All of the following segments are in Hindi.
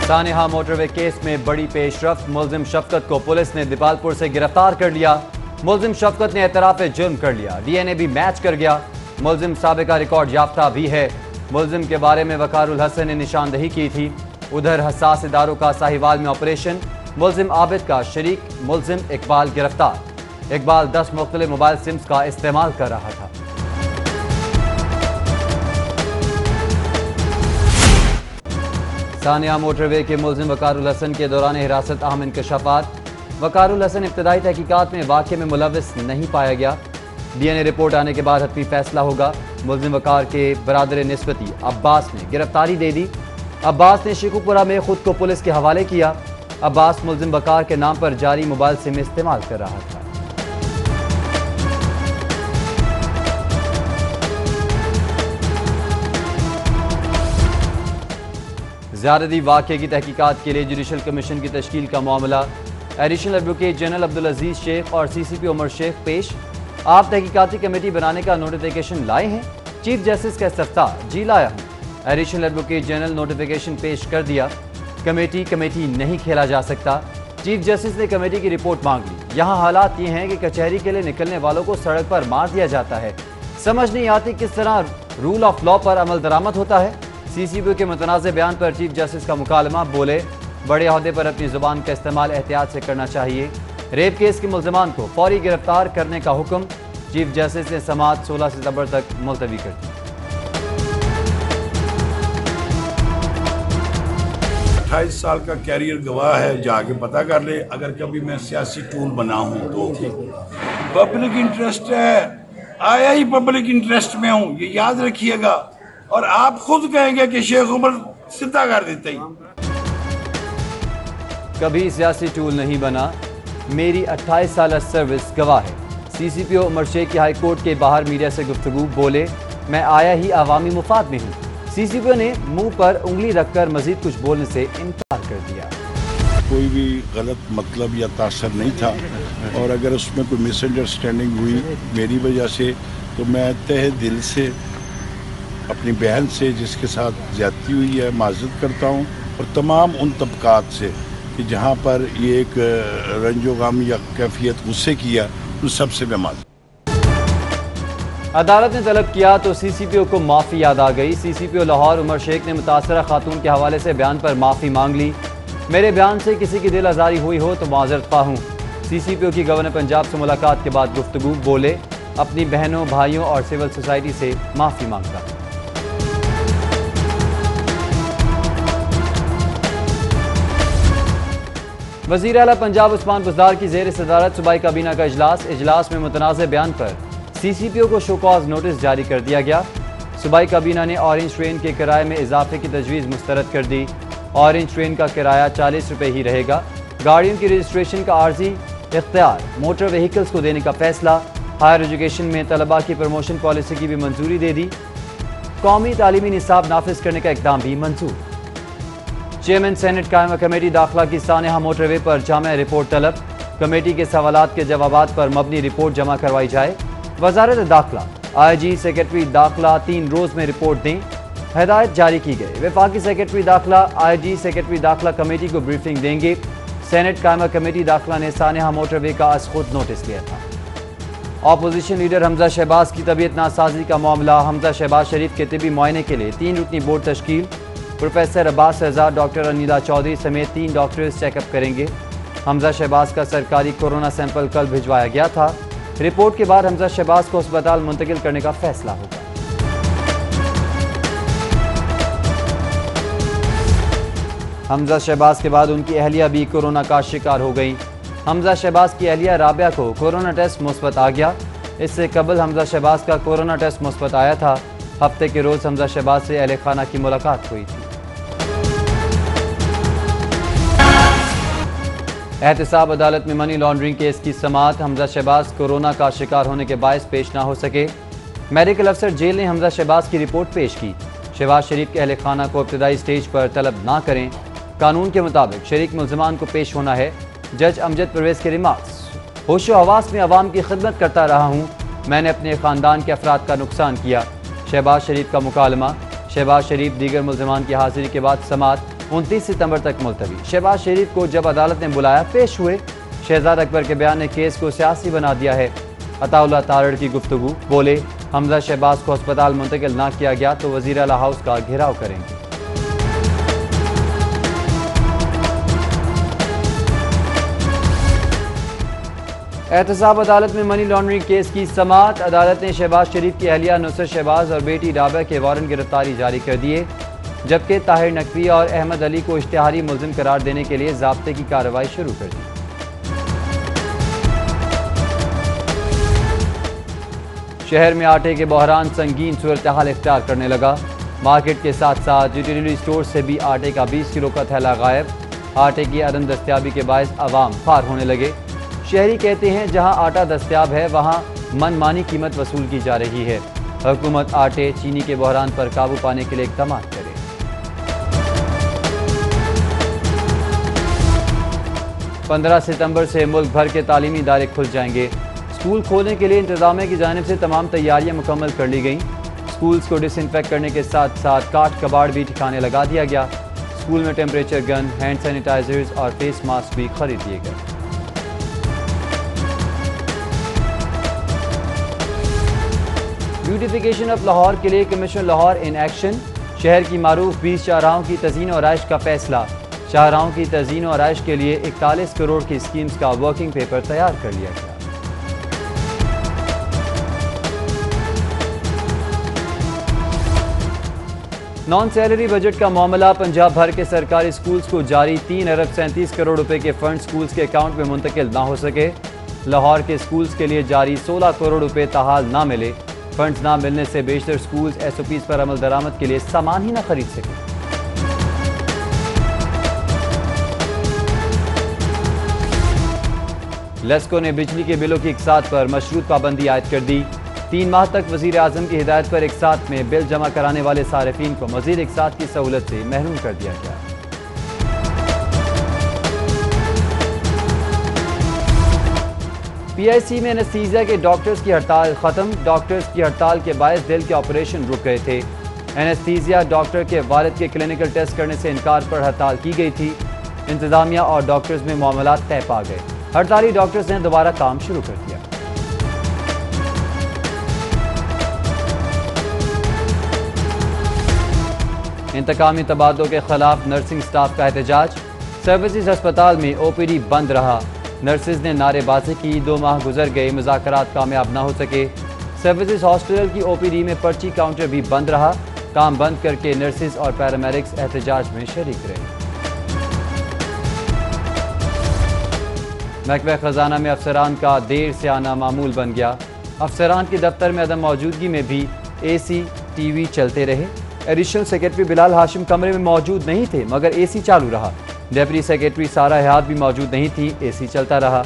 सानेहा मोटरवे केस में बड़ी पेशरफ्त। मुलजिम शफकत को पुलिस ने दीपालपुर से गिरफ्तार कर लिया। मुलजिम शफकत ने एतराफ जुर्म कर लिया। डीएनए भी मैच कर गया। मुलजिम साबिका रिकॉर्ड याफ्ता भी है। मुलजिम के बारे में वकारुल हसन ने निशानदही की थी। उधर हसास इदारों का साहिवाल में ऑपरेशन। मुलजिम आबिद का शरीक मुलजिम इकबाल गिरफ्तार। इकबाल 10 मुख्तलिफ मोबाइल सिम्स का इस्तेमाल कर रहा था। सानिया मोटरवे के मुलजिम वकारुल हसन के दौरान हिरासत अहम इंकशाफात। वकारुल हसन इब्तदाई तहकीकात में वाक़े में मुलव्विस नहीं पाया गया। डीएनए रिपोर्ट आने के बाद हतमी फैसला होगा। मुलजिम वकार के बरादर निस्बती अब्बास ने गिरफ्तारी दे दी। अब्बास ने शेखुपुरा में खुद को पुलिस के हवाले किया। अब्बास मुलजिम वकार के नाम पर जारी मोबाइल सिम इस्तेमाल कर रहा था। ज़्यादती वाक़े की तहकीकात के लिए जुडिशल कमीशन की तश्कील का मामला। Additional advocate general Abdul Aziz Shaikh और CCP उमर शेख पेश। आप तहकीकाती कमेटी बनाने का नोटिफिकेशन लाए हैं? चीफ जस्टिस का इस्तफ्तार। जी लाया हूँ। एडिशनल एडवोकेट जनरल नोटिफिकेशन पेश कर दिया। कमेटी नहीं खेला जा सकता। चीफ जस्टिस ने कमेटी की रिपोर्ट मांग ली। यहाँ हालात ये हैं कि कचहरी के लिए निकलने वालों को सड़क पर मार दिया जाता है। समझ नहीं आती किस तरह रूल ऑफ लॉ पर अमल दरामद होता है। CCP के मुतनाज़ बयान पर चीफ जस्टिस का मुकालमा। बोले बड़े अहदे पर अपनी जुबान का इस्तेमाल एहतियात से करना चाहिए। रेप केस के मुल्ज़िमान को फौरी गिरफ्तार करने का हुक्म। चीफ जस्टिस ने समाअत 16 सितंबर तक मुलतवी कर दी। 28 साल का कैरियर गवाह है, जाके पता कर ले। अगर कभी मैं सियासी टूल बना हूँ तो पब्लिक इंटरेस्ट है, आया ही पब्लिक इंटरेस्ट में हूँ, ये याद रखिएगा। और आप खुद कहेंगे कि शेख उमर सीधा कर देते ही। कभी सियासी टूल नहीं बना, मेरी 28 साल सर्विस गवाह है। CCP उमर शेख की हाई कोर्ट के बाहर मीडिया से गुफ्तगू। बोले मैं आया ही अवामी मुफाद में हूँ। CCP ने मुंह पर उंगली रखकर मजीद कुछ बोलने से इनकार कर दिया। कोई भी गलत मतलब या तासर नहीं था, और अगर उसमें कोई मिसअंडरस्टैंडिंग हुई मेरी वजह से तो मैं तहे दिल से अपनी बहन से जिसके साथ ज्यादती हुई है माजरत करता हूँ, और तमाम उन तबकात से कि जहाँ पर ये एक रंजो गम या कैफियत गुस्से किया, उन सबसे मैं माजरत। अदालत ने तलब किया तो CCP को माफ़ी याद आ गई। CCP लाहौर उमर शेख ने मुतासरा खातून के हवाले से बयान पर माफ़ी मांग ली। मेरे बयान से किसी की दिल आज़ारी हुई हो तो माजरत खा हूँ। CCP की गवर्नर पंजाब से मुलाकात के बाद गुफ्तगू। बोले अपनी बहनों भाइयों और सिविल सोसाइटी से माफ़ी मांगता हूँ। वज़ीर आला पंजाब उस्मान बुज़दार की ज़ेर सदारत सूबाई काबीना का इजलास में मुतनाज़ बयान पर CCP को शोकॉज नोटिस जारी कर दिया गया। सूबाई काबीना ने ऑरेंज ट्रेन के किराए में इजाफे की तजवीज़ मुस्तरद कर दी। ऑरेंज ट्रेन का किराया 40 रुपये ही रहेगा। गाड़ियों की रजिस्ट्रेशन का आर्जी इख्तियार मोटर व्हीकल्स को देने का फैसला। हायर एजुकेशन में तलबा की प्रमोशन पॉलिसी की भी मंजूरी दे दी। कौमी तालीमी निसाब नाफिज करने का इकदाम भी मंजूर। चेयरमैन सेनेट कायमा कमेटी दाखिला की सानेहा मोटरवे पर जामे रिपोर्ट तलब। कमेटी के सवालात के जवाबात पर मबनी रिपोर्ट जमा करवाई जाए। वजारत दाखिला IG सेक्रेटरी दाखिला 3 रोज में रिपोर्ट दें, हिदायत जारी की गई। वफाकी सेक्रेटरी दाखिला IG सेक्रेटरी दाखिला कमेटी को ब्रीफिंग देंगे। सेनेट कायमा कमेटी दाखिला ने सानेहा मोटरवे का आज खुद नोटिस लिया था। अपोजिशन लीडर हमजा शहबाज की तबीयत नासाजी का मामला। हमजा शहबाज शरीफ के तिबी मुआयने के लिए 3 रुकनी बोर्ड तश्कील। प्रोफेसर अब्बास रजा, डॉक्टर अनिला चौधरी समेत 3 डॉक्टर्स चेकअप करेंगे। हमजा शहबाज का सरकारी कोरोना सैंपल कल भिजवाया गया था। रिपोर्ट के बाद हमजा शहबाज को अस्पताल मुंतकिल करने का फैसला होगा। हमजा शहबाज के बाद उनकी अहलिया भी कोरोना का शिकार हो गई। हमजा शहबाज की अहलिया राबिया को कोरोना टेस्ट मुस्बत आ गया। इससे कबल हमजा शहबाज का कोरोना टेस्ट मुस्बत आया था। हफ्ते के रोज हमजा शहबाज से अहले खाना की मुलाकात हुई थी। एहतसाब अदालत में मनी लॉन्ड्रिंग केस की समाअत। हमजा शहबाज कोरोना का शिकार होने के बायस पेश ना हो सके। मेडिकल अफसर जेल ने हमजा शहबाज की रिपोर्ट पेश की। शहबाज शरीफ के अहले खाना को इब्तदाई स्टेज पर तलब ना करें। कानून के मुताबिक शरीक मुल्ज़िमान को पेश होना है। जज अमजद परवेज़ के रिमार्क्स। होशो हवास में अवाम की खिदमत करता रहा हूँ। मैंने अपने ख़ानदान के अफराद का नुकसान किया। शहबाज शरीफ का मुकालमा। शहबाज शरीफ दीगर मुल्ज़िमान की हाजिरी के बाद समाअत। 29 सितंबर तक मुलतवी। शहबाज शरीफ को जब अदालत ने बुलाया पेश हुए। शहजाद अकबर के बयान ने केस को सियासी बना दिया है। अताउल्लाह तारड़ की गुफ्तगू, बोले हमजा शहबाज को अस्पताल मुंतकिल ना किया गया तो वजीर आला हाउस का घेराव करेंगे। एहतसाब अदालत में मनी लॉन्ड्रिंग केस की समाअत। अदालत ने शहबाज शरीफ की अहलिया नुसरत शहबाज और बेटी डाबा के वारंट गिरफ्तारी जारी कर दिए, जबकि ताहिर नकवी और अहमद अली को इश्तिहारी मुल्जिम करार देने के लिए ज़ाब्ते की कार्रवाई शुरू कर दी। शहर में आटे के बहरान संगीन सूरत हाल इख्तियार करने लगा। मार्केट के साथ साथ यूटिलिटी स्टोर से भी आटे का 20 किलो का थैला गायब। आटे की अदम दस्तियाबी के बायस अवाम फार होने लगे। शहरी कहते हैं जहां आटा दस्तियाब है वहां मनमानी कीमत वसूल की जा रही है। हुकूमत आटे चीनी के बहरान पर काबू पाने के लिए इक़दाम करे। पंद्रह सितंबर से मुल्क भर के तालीमी इदारे खुल जाएंगे। स्कूल खोलने के लिए इंतजामिया की जानिब से तमाम तैयारियां मुकम्मल कर ली गईं। स्कूल्स को डिसइंफेक्ट करने के साथ साथ काट कबाड़ भी ठिकाने लगा दिया गया। स्कूल में टेम्परेचर गन, हैंड सैनिटाइजर्स और फेस मास्क भी खरीद दिए गए। ब्यूटिफिकेशन ऑफ लाहौर के लिए कमीशन लाहौर इन एक्शन। शहर की मारूफ 20 शाहराहों की तज़ीन और आइश का फैसला। शाहराहों की तज़ीन और आइश के लिए 41 करोड़ की स्कीम्स का वर्किंग पेपर तैयार कर लिया गया। नॉन सैलरी बजट का मामला। पंजाब भर के सरकारी स्कूल्स को जारी 3 अरब 37 करोड़ रुपए के फंड स्कूल्स के अकाउंट में मुंतकिल ना हो सके। लाहौर के स्कूल्स के लिए जारी 16 करोड़ रुपए ताहाल ना मिले। फंड्स ना मिलने से बेशतर स्कूल्स SOPs पर अमल दरामद के लिए सामान ही ना खरीद सके। लेस्को ने बिजली के बिलों की इकसात पर मशरूत पाबंदी आयद कर दी। 3 माह तक वजीर आजम की हिदायत पर इकसात में बिल जमा कराने वाले सारिफीन को मजीद इकसात की सहूलत से महरूम कर दिया गया। PIC में एनेस्थीसिया के डॉक्टर्स की हड़ताल खत्म। डॉक्टर्स की हड़ताल के बायस दिल के ऑपरेशन रुक गए थे। एनेस्थीसिया डॉक्टर के वालिद के क्लिनिकल टेस्ट करने से इनकार पर हड़ताल की गई थी। इंतजामिया और डॉक्टर्स में मामलात तय पा गए। हड़ताली डॉक्टर्स ने दोबारा काम शुरू कर दिया। इंतकामी तबादलों के खिलाफ नर्सिंग स्टाफ का एहतजाज। सर्विसेज अस्पताल में OPD बंद रहा। नर्सेज ने नारेबाजी की। 2 माह गुजर गए, मुज़ाकरात कामयाब ना हो सके। सर्विसेज हॉस्पिटल की OPD में पर्ची काउंटर भी बंद रहा। काम बंद करके नर्सेज और पैरामेडिक्स एहतजाज में शरीक रहे। महकमा खजाना में अफसरान का देर से आना मामूल बन गया। अफसरान के दफ्तर में अदम मौजूदगी में भी AC TV चलते रहे। एडिशनल सेक्रेटरी बिलाल हाशिम कमरे में मौजूद नहीं थे मगर AC चालू रहा। डेप्टी सेक्रेटरी सारा हयात भी मौजूद नहीं थी, AC चलता रहा।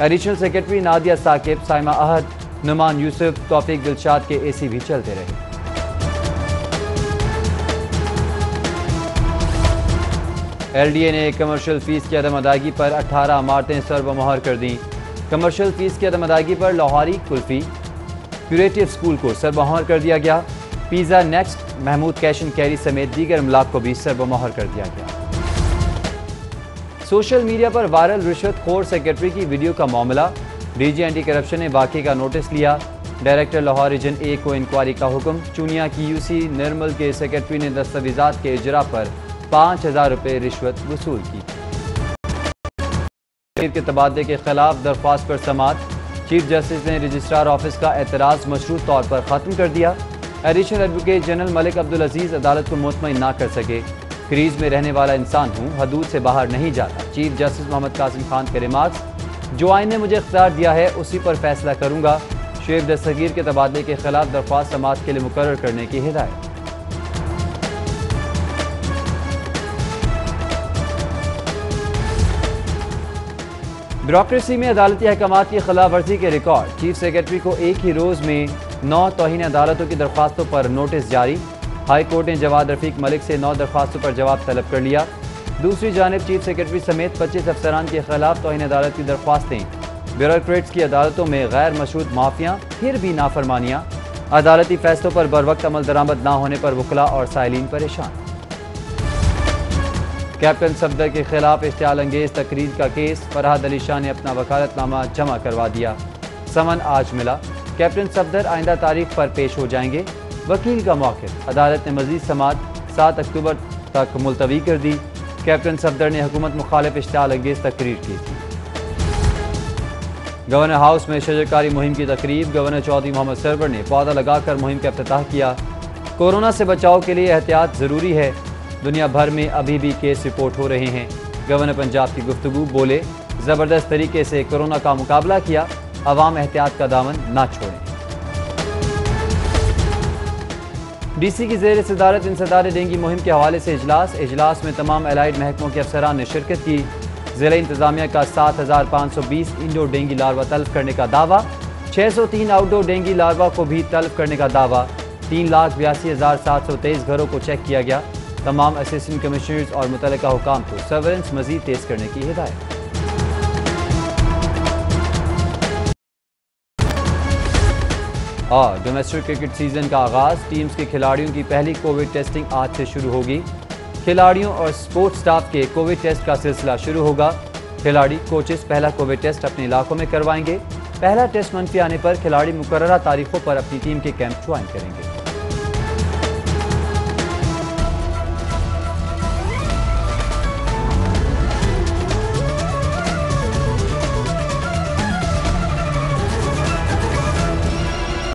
एडिशनल सेक्रेटरी नादिया साकिब, साइमा अहद, नुमान यूसुफ, तौफीक दिलशाद के AC भी चलते रहे। LDA ने कमर्शियल फीस की अदम अदायगी पर 18 इमारतें सर्वमोहर कर दी। कमर्शियल फीस की अदम अदायगी पर लाहौरी कुल्फी क्यूरेटिव स्कूल को सर्वमोहर कर दिया गया। Pizza next, Mahmood cash and carry समेत दीगर अमलाक को भी सर्वमोहर कर दिया गया। सोशल मीडिया पर वायरल रिश्वतखोर सेक्रेटरी की वीडियो का मामला। DG एंटी करप्शन ने वाक़े का नोटिस लिया। डायरेक्टर लाहौर रीजन A को इंक्वायरी का हुक्म। चूनिया की UC निर्मल के सेक्रेटरी ने दस्तावेजात के इजरा पर 5000 रुपये रिश्वत वसूल की। के तबादले के खिलाफ दरख्वास्त पर समाअत। चीफ जस्टिस ने रजिस्ट्रार ऑफिस का एतराज़ मशरूत तौर पर ख़त्म कर दिया। Additional advocate general Malik Abdul Aziz अदालत को मुतमईन ना कर सके। क्रीज में रहने वाला इंसान हूँ, हदूद से बाहर नहीं जाता। चीफ जस्टिस मोहम्मद कासिम खान के रिमार्क्स। जो आइन ने मुझे इख्तियार दिया है उसी पर फैसला करूँगा। शुएब दस्तगीर के तबादले के खिलाफ दरख्वास्त समाअत के लिए मुकर्रर करने की हिदायत। ब्यूरोक्रेसी में अदालती अहकामात की खिलाफ वर्जी के रिकॉर्ड। चीफ सेक्रेटरी को एक ही रोज में 9 तौहीन अदालतों की दरख्वास्तों पर नोटिस जारी। हाई कोर्ट ने जवाद रफीक मलिक से 9 दरख्वास्तों पर जवाब तलब कर लिया। दूसरी जानिब चीफ सेक्रेटरी समेत 25 अफसरान के खिलाफ तौहीन अदालत की दरख्वास्तें। ब्यूरोक्रेट्स की अदालतों में गैर मशरूत माफिया, फिर भी नाफरमानियाँ। अदालती फैसलों पर बरवक्त अमल दरामद ना होने पर वकला और साइलिन परेशान। कैप्टन सफदर के खिलाफ इश्तियाल अंगेज तकरीर का केस, फरहाद अली शाह ने अपना वकालतनामा जमा करवा दिया। समन आज मिला। कैप्टन सफदर आइंदा तारीख पर पेश हो जाएंगे। वकील का मौक़िफ़, अदालत ने मज़ीद समाअत 7 अक्टूबर तक मुलतवी कर दी। कैप्टन सफदर ने हुकूमत मुखालिफ इश्तियाल अंगेज तकरीर की थी। गवर्नर हाउस में शजरकारी मुहिम की तकरीब, गवर्नर चौधरी मोहम्मद सरवर ने पौधा लगाकर मुहिम का इफ्तिताह किया। कोरोना से बचाव के लिए एहतियात ज़रूरी है। दुनिया भर में अभी भी केस रिपोर्ट हो रहे हैं। गवर्नर पंजाब की गुफ्तगू, बोले ज़बरदस्त तरीके से कोरोना का मुकाबला किया, अवाम एहतियात का दामन ना छोड़ें। DC की ज़ेर सदारत इंसदार डेंगू मुहिम के हवाले से इजलास में तमाम एलाइड महकमों के अफसरान ने शिरकत की। ज़िला इंतज़ामिया का 7520 इंडोर डेंगू लार्वा तल्फ करने का दावा, 603 आउटडोर डेंगू लार्वा को भी तल्फ करने का दावा। 3,82,723 घरों को चेक किया गया। तमाम असिस्टेंट कमिश्नर्स और मुतल्लिका हुकाम को सर्वेलेंस मज़ीद तेज़ करने की हिदायत। और डोमेस्टिक क्रिकेट सीजन का आगाज़, टीम्स के खिलाड़ियों की पहली कोविड टेस्टिंग आज से शुरू होगी। खिलाड़ियों और स्पोर्ट्स स्टाफ के कोविड टेस्ट का सिलसिला शुरू होगा। खिलाड़ी कोचेस पहला कोविड टेस्ट अपने इलाकों में करवाएंगे। पहला टेस्ट मनफी आने पर खिलाड़ी मुकर्ररा तारीखों पर अपनी टीम के कैंप ज्वाइन करेंगे।